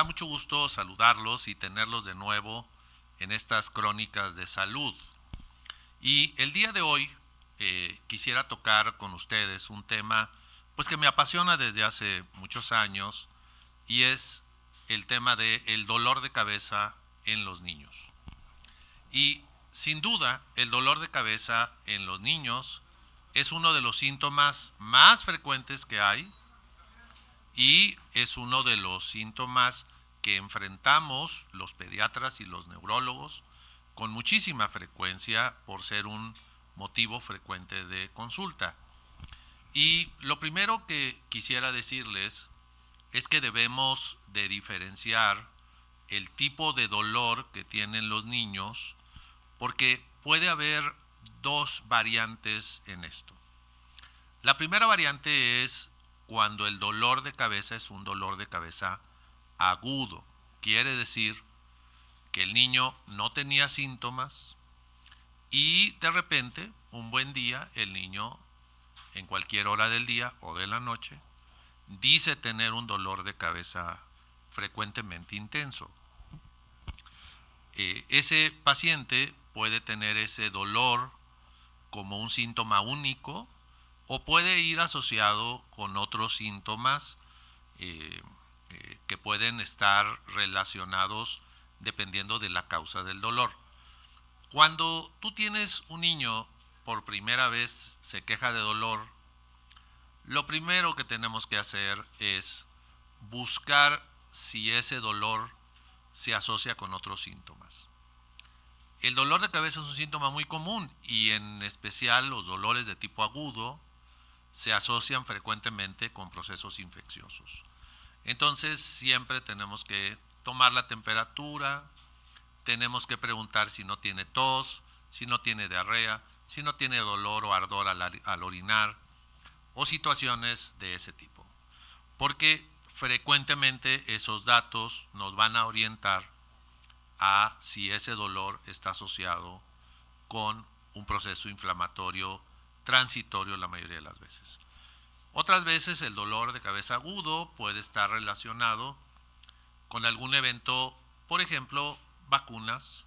mucho gusto saludarlos y tenerlos de nuevo en estas crónicas de salud. Y el día de hoy quisiera tocar con ustedes un tema pues que me apasiona desde hace muchos años y es el tema del dolor de cabeza en los niños. Y sin duda, el dolor de cabeza en los niños es uno de los síntomas más frecuentes que hay y es uno de los síntomas que enfrentamos los pediatras y los neurólogos con muchísima frecuencia por ser un motivo frecuente de consulta. Y lo primero que quisiera decirles es que debemos de diferenciar el tipo de dolor que tienen los niños porque puede haber dos variantes en esto. La primera variante es cuando el dolor de cabeza es un dolor de cabeza agudo. Quiere decir que el niño no tenía síntomas y de repente, un buen día, el niño, en cualquier hora del día o de la noche, dice tener un dolor de cabeza frecuentemente intenso. Ese paciente puede tener ese dolor como un síntoma único o puede ir asociado con otros síntomas que pueden estar relacionados dependiendo de la causa del dolor. Cuando tú tienes un niño por primera vez se queja de dolor, lo primero que tenemos que hacer es buscar si ese dolor se asocia con otros síntomas. El dolor de cabeza es un síntoma muy común y en especial los dolores de tipo agudo se asocian frecuentemente con procesos infecciosos. Entonces siempre tenemos que tomar la temperatura, tenemos que preguntar si no tiene tos, si no tiene diarrea, si no tiene dolor o ardor al orinar o situaciones de ese tipo. Porque frecuentemente esos datos nos van a orientar a si ese dolor está asociado con un proceso inflamatorio transitorio la mayoría de las veces. Otras veces el dolor de cabeza agudo puede estar relacionado con algún evento, por ejemplo, vacunas,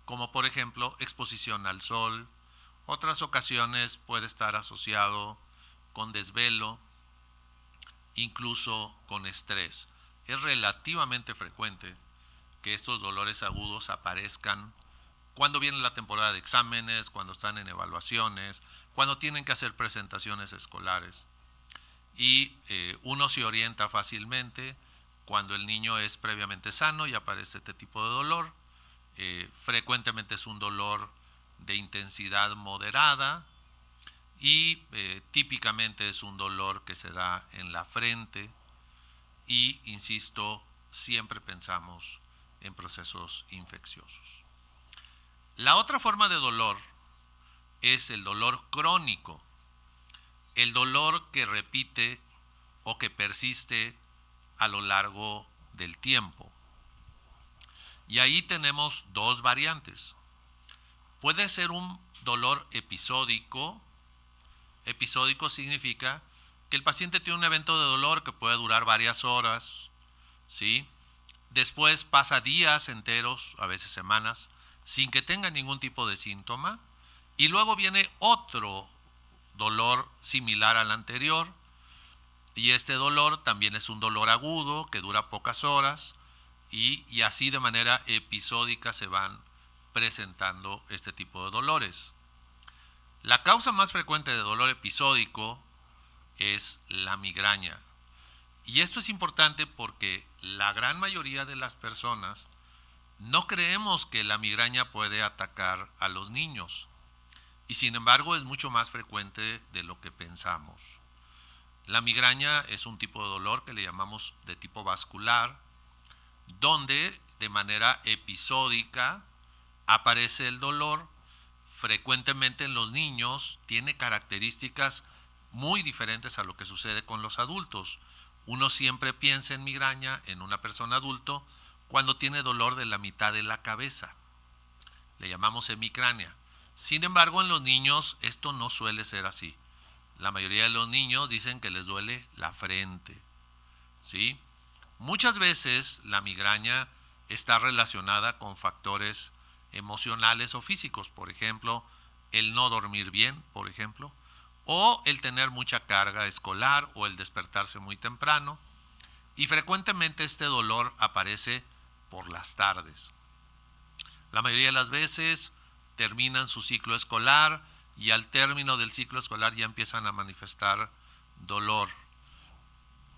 como por ejemplo exposición al sol. Otras ocasiones puede estar asociado con desvelo, incluso con estrés. Es relativamente frecuente que estos dolores agudos aparezcan cuando viene la temporada de exámenes, cuando están en evaluaciones, cuando tienen que hacer presentaciones escolares. Y uno se orienta fácilmente cuando el niño es previamente sano y aparece este tipo de dolor. Frecuentemente es un dolor de intensidad moderada y típicamente es un dolor que se da en la frente y, insisto, siempre pensamos en procesos infecciosos. La otra forma de dolor es el dolor crónico, el dolor que repite o que persiste a lo largo del tiempo. Y ahí tenemos dos variantes. Puede ser un dolor episódico. Episódico significa que el paciente tiene un evento de dolor que puede durar varias horas, ¿sí? Después pasa días enteros, a veces semanas, sin que tenga ningún tipo de síntoma. Y luego viene otro dolor similar al anterior. Y este dolor también es un dolor agudo que dura pocas horas y así de manera episódica se van presentando este tipo de dolores. La causa más frecuente de dolor episódico es la migraña. Y esto es importante porque la gran mayoría de las personas no creemos que la migraña puede atacar a los niños. Y sin embargo es mucho más frecuente de lo que pensamos. La migraña es un tipo de dolor que le llamamos de tipo vascular, donde de manera episódica aparece el dolor. Frecuentemente en los niños tiene características muy diferentes a lo que sucede con los adultos. Uno siempre piensa en migraña en una persona adulto cuando tiene dolor de la mitad de la cabeza. Le llamamos hemicrania. Sin embargo, en los niños esto no suele ser así. La mayoría de los niños dicen que les duele la frente, ¿sí? Muchas veces la migraña está relacionada con factores emocionales o físicos, por ejemplo, el no dormir bien, por ejemplo, o el tener mucha carga escolar o el despertarse muy temprano. Y frecuentemente este dolor aparece por las tardes. La mayoría de las veces terminan su ciclo escolar y al término del ciclo escolar ya empiezan a manifestar dolor.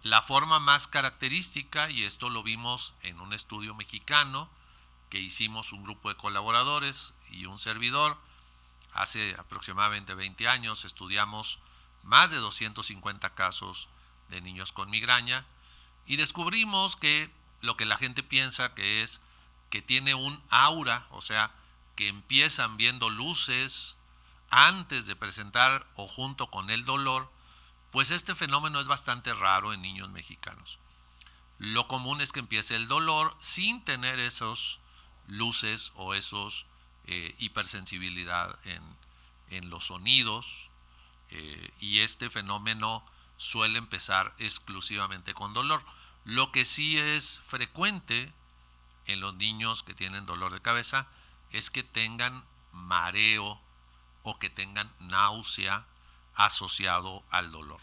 La forma más característica, y esto lo vimos en un estudio mexicano que hicimos un grupo de colaboradores y un servidor, hace aproximadamente 20 años estudiamos más de 250 casos de niños con migraña y descubrimos que lo que la gente piensa que es que tiene un aura, o sea, que empiezan viendo luces antes de presentar o junto con el dolor, pues este fenómeno es bastante raro en niños mexicanos. Lo común es que empiece el dolor sin tener esos luces o esos hipersensibilidad en los sonidos, y este fenómeno suele empezar exclusivamente con dolor. Lo que sí es frecuente en los niños que tienen dolor de cabeza es que tengan mareo o que tengan náusea asociado al dolor.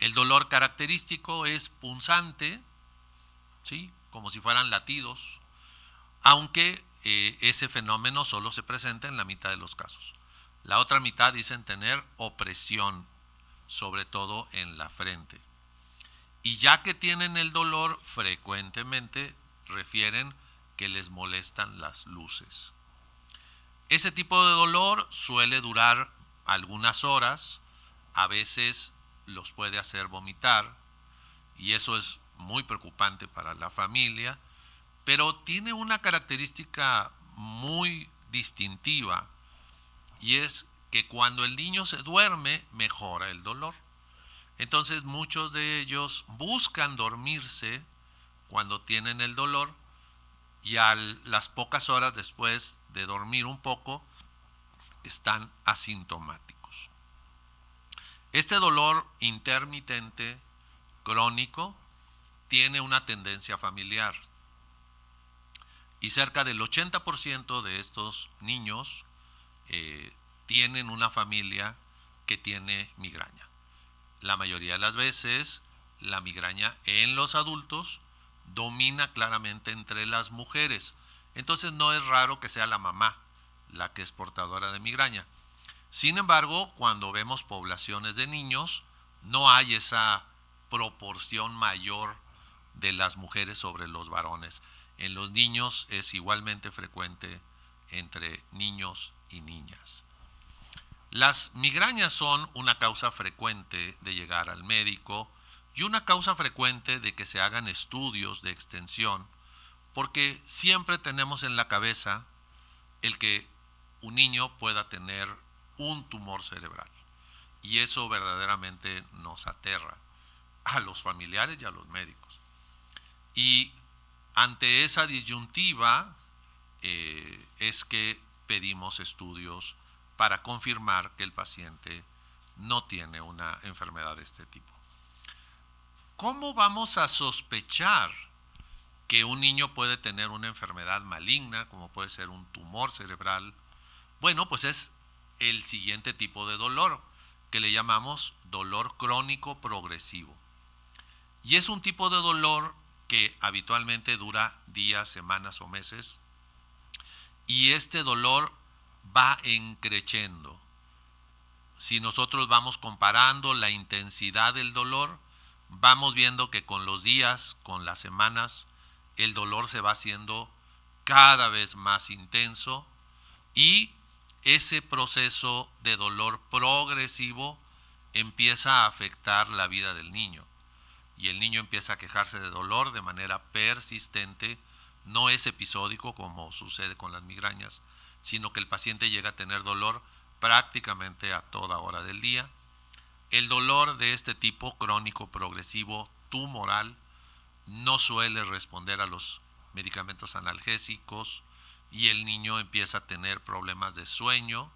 El dolor característico es punzante, ¿sí? Como si fueran latidos, aunque ese fenómeno solo se presenta en la mitad de los casos. La otra mitad dicen tener opresión, sobre todo en la frente. Y ya que tienen el dolor, frecuentemente refieren que les molestan las luces. Ese tipo de dolor suele durar algunas horas, a veces los puede hacer vomitar, y eso es muy preocupante para la familia, pero tiene una característica muy distintiva, y es que cuando el niño se duerme, mejora el dolor. Entonces muchos de ellos buscan dormirse cuando tienen el dolor y a las pocas horas después de dormir un poco están asintomáticos. Este dolor intermitente crónico tiene una tendencia familiar y cerca del 80% de estos niños tienen una familia que tiene migraña. La mayoría de las veces la migraña en los adultos domina claramente entre las mujeres. Entonces no es raro que sea la mamá la que es portadora de migraña. Sin embargo, cuando vemos poblaciones de niños, no hay esa proporción mayor de las mujeres sobre los varones. En los niños es igualmente frecuente entre niños y niñas. Las migrañas son una causa frecuente de llegar al médico y una causa frecuente de que se hagan estudios de extensión, porque siempre tenemos en la cabeza el que un niño pueda tener un tumor cerebral, y eso verdaderamente nos aterra a los familiares y a los médicos. Y ante esa disyuntiva es que pedimos estudios para confirmar que el paciente no tiene una enfermedad de este tipo. ¿Cómo vamos a sospechar que un niño puede tener una enfermedad maligna, como puede ser un tumor cerebral? Bueno, pues es el siguiente tipo de dolor, que le llamamos dolor crónico progresivo. Y es un tipo de dolor que habitualmente dura días, semanas o meses, y este dolor va creciendo. Si nosotros vamos comparando la intensidad del dolor, vamos viendo que con los días, con las semanas, el dolor se va haciendo cada vez más intenso, y ese proceso de dolor progresivo empieza a afectar la vida del niño. Y el niño empieza a quejarse de dolor de manera persistente, no es episódico como sucede con las migrañas, sino que el paciente llega a tener dolor prácticamente a toda hora del día. El dolor de este tipo crónico, progresivo, tumoral, no suele responder a los medicamentos analgésicos y el niño empieza a tener problemas de sueño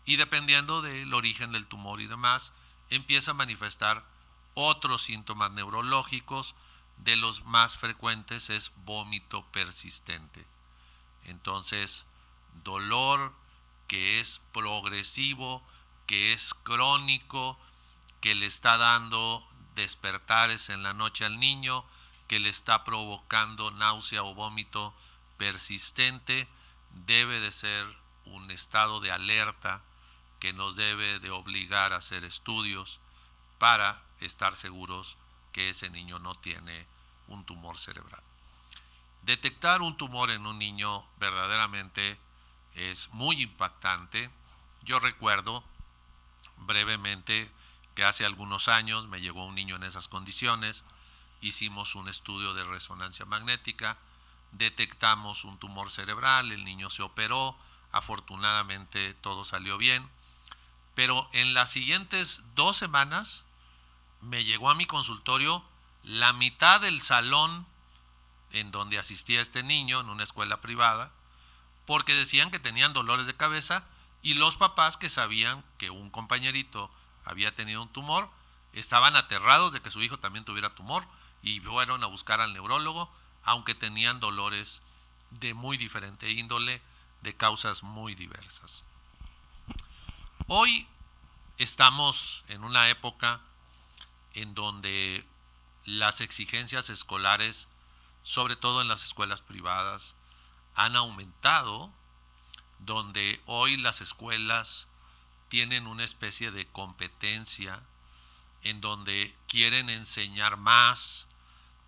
y, dependiendo del origen del tumor y demás, empieza a manifestar otros síntomas neurológicos de los más frecuentes es vómito persistente. Entonces, dolor que es progresivo, que es crónico, que le está dando despertares en la noche al niño, que le está provocando náusea o vómito persistente, debe de ser un estado de alerta que nos debe de obligar a hacer estudios para estar seguros que ese niño no tiene un tumor cerebral. Detectar un tumor en un niño verdaderamente es muy impactante. Yo recuerdo brevemente que hace algunos años me llegó un niño en esas condiciones, hicimos un estudio de resonancia magnética, detectamos un tumor cerebral, el niño se operó, afortunadamente todo salió bien, pero en las siguientes 2 semanas me llegó a mi consultorio la mitad del salón en donde asistía este niño en una escuela privada, porque decían que tenían dolores de cabeza y los papás que sabían que un compañerito había tenido un tumor estaban aterrados de que su hijo también tuviera tumor y fueron a buscar al neurólogo, aunque tenían dolores de muy diferente índole, de causas muy diversas. Hoy estamos en una época en donde las exigencias escolares, sobre todo en las escuelas privadas, han aumentado, donde hoy las escuelas tienen una especie de competencia en donde quieren enseñar más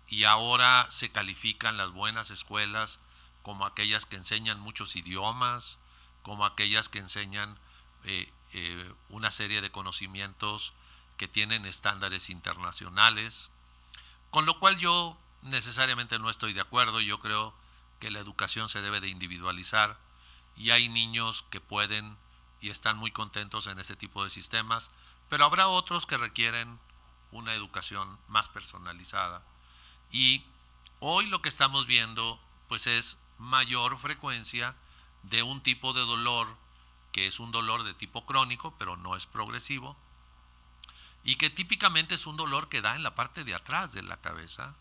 y ahora se califican las buenas escuelas como aquellas que enseñan muchos idiomas, como aquellas que enseñan una serie de conocimientos que tienen estándares internacionales, con lo cual yo necesariamente no estoy de acuerdo. Yo creo que la educación se debe de individualizar y hay niños que pueden y están muy contentos en ese tipo de sistemas, pero habrá otros que requieren una educación más personalizada. Y hoy lo que estamos viendo pues es mayor frecuencia de un tipo de dolor que es un dolor de tipo crónico, pero no es progresivo, y que típicamente es un dolor que da en la parte de atrás de la cabeza.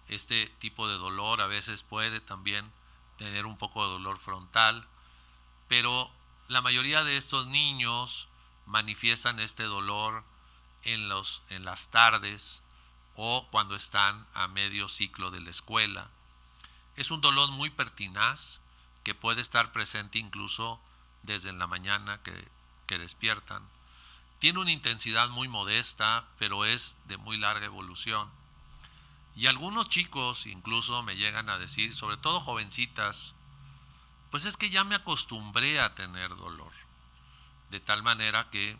Este tipo de dolor a veces puede también tener un poco de dolor frontal, pero la mayoría de estos niños manifiestan este dolor en las tardes o cuando están a medio ciclo de la escuela. Es un dolor muy pertinaz que puede estar presente incluso desde en la mañana que despiertan. Tiene una intensidad muy modesta, pero es de muy larga evolución. Y algunos chicos incluso me llegan a decir, sobre todo jovencitas, pues es que ya me acostumbré a tener dolor. De tal manera que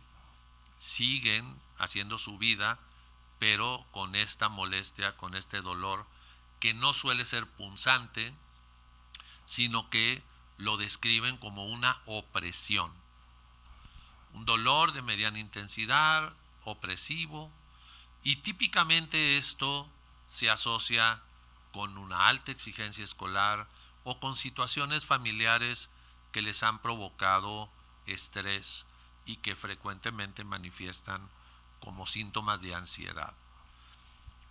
siguen haciendo su vida, pero con esta molestia, con este dolor, que no suele ser punzante, sino que lo describen como una opresión. Un dolor de mediana intensidad, opresivo, y típicamente esto se asocia con una alta exigencia escolar o con situaciones familiares que les han provocado estrés y que frecuentemente manifiestan como síntomas de ansiedad.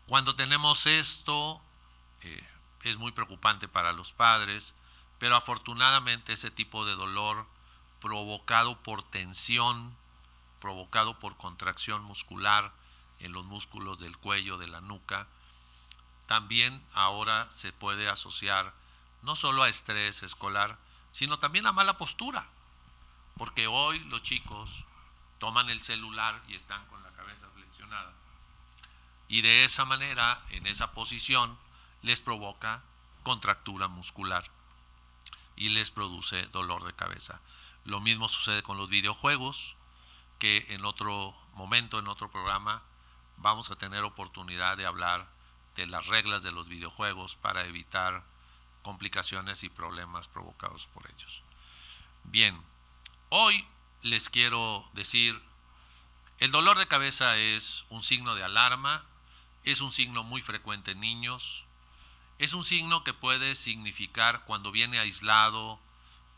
Cuando tenemos esto, es muy preocupante para los padres, pero afortunadamente ese tipo de dolor provocado por tensión, provocado por contracción muscular en los músculos del cuello, de la nuca, también ahora se puede asociar no solo a estrés escolar, sino también a mala postura, porque hoy los chicos toman el celular y están con la cabeza flexionada, y de esa manera, en esa posición, les provoca contractura muscular y les produce dolor de cabeza. Lo mismo sucede con los videojuegos, que en otro momento, en otro programa, vamos a tener oportunidad de hablar de las reglas de los videojuegos para evitar complicaciones y problemas provocados por ellos. Bien, hoy les quiero decir, el dolor de cabeza es un signo de alarma, es un signo muy frecuente en niños, es un signo que puede significar cuando viene aislado,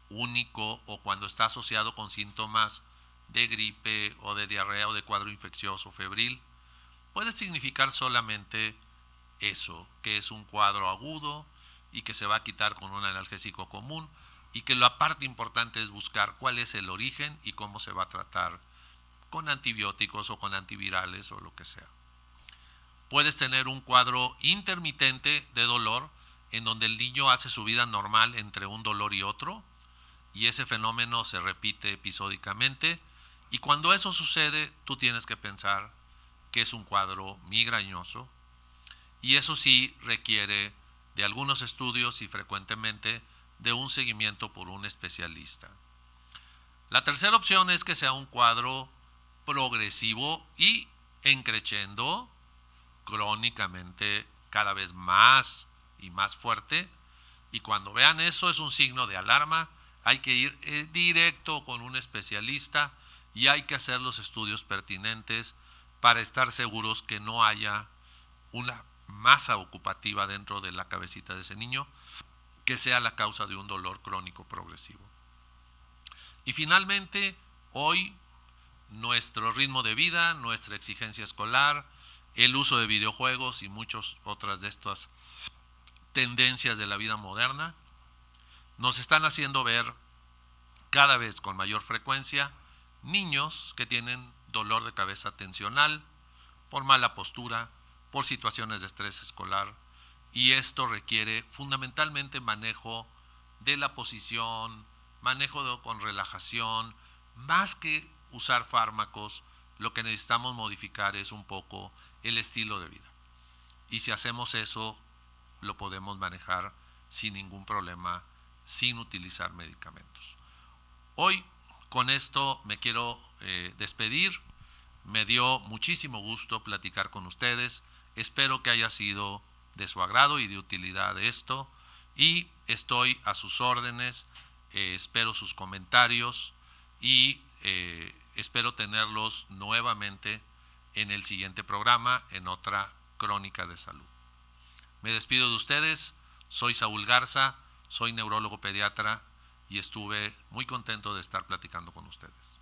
único, o cuando está asociado con síntomas de gripe o de diarrea o de cuadro infeccioso febril. Puede significar solamente eso, que es un cuadro agudo y que se va a quitar con un analgésico común, y que la parte importante es buscar cuál es el origen y cómo se va a tratar con antibióticos o con antivirales o lo que sea. Puedes tener un cuadro intermitente de dolor en donde el niño hace su vida normal entre un dolor y otro, y ese fenómeno se repite episódicamente, y cuando eso sucede tú tienes que pensar que es un cuadro migrañoso, y eso sí requiere de algunos estudios y frecuentemente de un seguimiento por un especialista. La tercera opción es que sea un cuadro progresivo y en crescendo, crónicamente cada vez más y más fuerte, y cuando vean eso es un signo de alarma. Hay que ir directo con un especialista y hay que hacer los estudios pertinentes para estar seguros que no haya una masa ocupativa dentro de la cabecita de ese niño que sea la causa de un dolor crónico progresivo. Y finalmente, hoy nuestro ritmo de vida, nuestra exigencia escolar, el uso de videojuegos y muchas otras de estas tendencias de la vida moderna nos están haciendo ver cada vez con mayor frecuencia niños que tienen dolor de cabeza tensional por mala postura, por situaciones de estrés escolar, y esto requiere fundamentalmente manejo de la posición, con relajación, más que usar fármacos. Lo que necesitamos modificar es un poco el estilo de vida, y si hacemos eso lo podemos manejar sin ningún problema, sin utilizar medicamentos. Hoy con esto me quiero despedir. Me dio muchísimo gusto platicar con ustedes. Espero que haya sido de su agrado y de utilidad esto, y estoy a sus órdenes. Espero sus comentarios y espero tenerlos nuevamente en el siguiente programa, en otra crónica de salud. Me despido de ustedes. Soy Saúl Garza, soy neurólogo pediatra y estuve muy contento de estar platicando con ustedes.